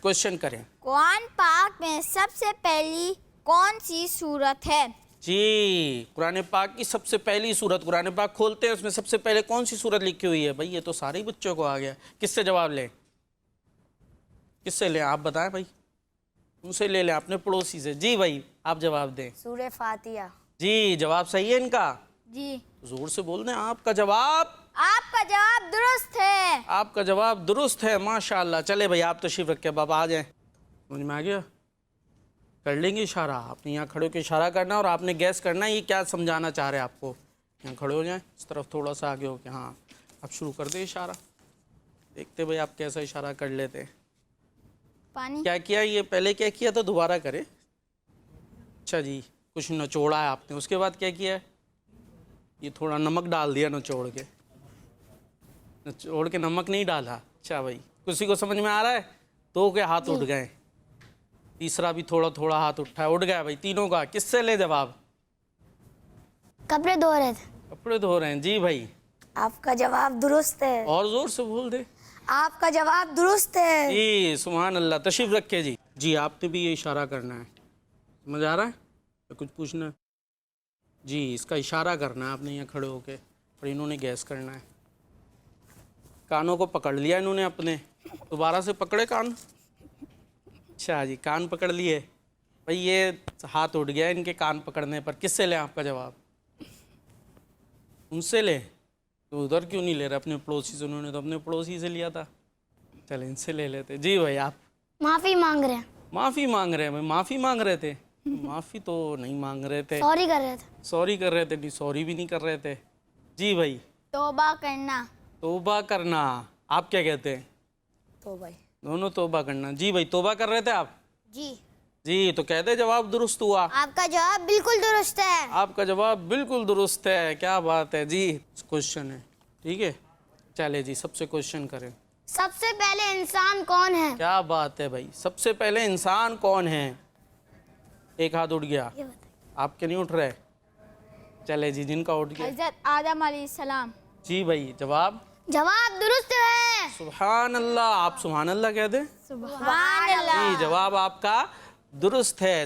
Question करें। कुरान पाक में सबसे पहली कौन सी सूरत है? जी, कुरान पाक की सबसे पहली सूरत, कुरान पाक खोलते हैं उसमें सबसे पहले कौन सी सूरत लिखी हुई है? भाई ये तो सारे ही बच्चों को आ गया। किससे जवाब लें? किससे लें? आप बताएं भाई। उनसे ले लें, अपने पड़ोसी से। जी भाई, आप जवाब दें। सूरह फातिहा। जी, जवाब सही है इनका। जी, जोर से बोल दें। आपका जवाब दुरुस्त है। आपका जवाब दुरुस्त है। माशाल्लाह। चले भाई, आप तशरीफ रखें, बाबा आ जाएं। समझ में आ गया? कर लेंगे इशारा। आपने यहाँ खड़े होकर इशारा करना और आपने गैस करना है ये क्या समझाना चाह रहे हैं आपको। यहाँ खड़े हो जाएं, इस तरफ थोड़ा सा आगे हो के। हाँ, अब शुरू कर दे इशारा। देखते भाई आप कैसा इशारा कर लेते हैं। पानी। क्या किया ये? पहले क्या किया था, दोबारा करें। अच्छा जी, कुछ नचोड़ा है आपने, उसके बाद क्या किया है? ये थोड़ा नमक डाल दिया नचोड़ के। नचोड़ के नमक नहीं डाला। अच्छा भाई, किसी को समझ में आ रहा है? दो के हाथ उठ गए, तीसरा भी थोड़ा थोड़ा हाथ उठा है, उठ गया भाई तीनों का। किससे ले जवाब? कपड़े धो रहे थे। कपड़े धो रहे हैं। जी भाई, आपका जवाब दुरुस्त है। और जोर से बोल दे। आपका जवाब दुरुस्त है। जी, सुभान अल्लाह। तशरीफ रखे जी। जी, आपने भी ये इशारा करना है। समझ आ रहा है या कुछ पूछना है? जी, इसका इशारा करना है आपने यहाँ खड़े होके, और इन्होंने गैस करना है। कानों को पकड़ लिया इन्होंने अपने, दोबारा से पकड़े कान। अच्छा जी, कान पकड़ लिए भाई। ये हाथ उठ गया इनके कान पकड़ने पर। किससे लें आपका जवाब? उनसे ले तो उधर क्यों नहीं ले रहे? अपने पड़ोसी से। उन्होंने तो अपने पड़ोसी से लिया था। चले इनसे ले लेते। जी भाई, आप माफी मांग रहे हैं। माफ़ी मांग रहे हैं भाई? माफ़ी मांग रहे थे? माफ़ी तो नहीं मांग रहे थे, सॉरी कर रहे थे। सॉरी कर रहे थे। नहीं, सॉरी भी नहीं कर रहे थे। जी भाई, तौबा करना। तौबा करना। आप क्या कहते हैं? तौबा। दोनों तौबा करना। जी भाई, तौबा कर रहे थे आप? जी। जी, तो कहते जवाब दुरुस्त हुआ। आपका जवाब बिल्कुल दुरुस्त है। आपका जवाब बिल्कुल दुरुस्त है। क्या बात है जी। क्वेश्चन है, ठीक है। चले जी, सबसे क्वेश्चन करें। सबसे पहले इंसान कौन है? क्या बात है भाई, सबसे पहले इंसान कौन है? एक हाथ उठ गया, ये बताइए। आपके नहीं उठ रहे? चले जी, जिनका उठ गया। हज़रत आदम अलैहिस्सलाम। जी भाई, जवाब जवाब दुरुस्त है। सुभान अल्लाह। आप सुभान अल्लाह कह दें। सुभान अल्लाह। जी, जवाब आपका दुरुस्त है।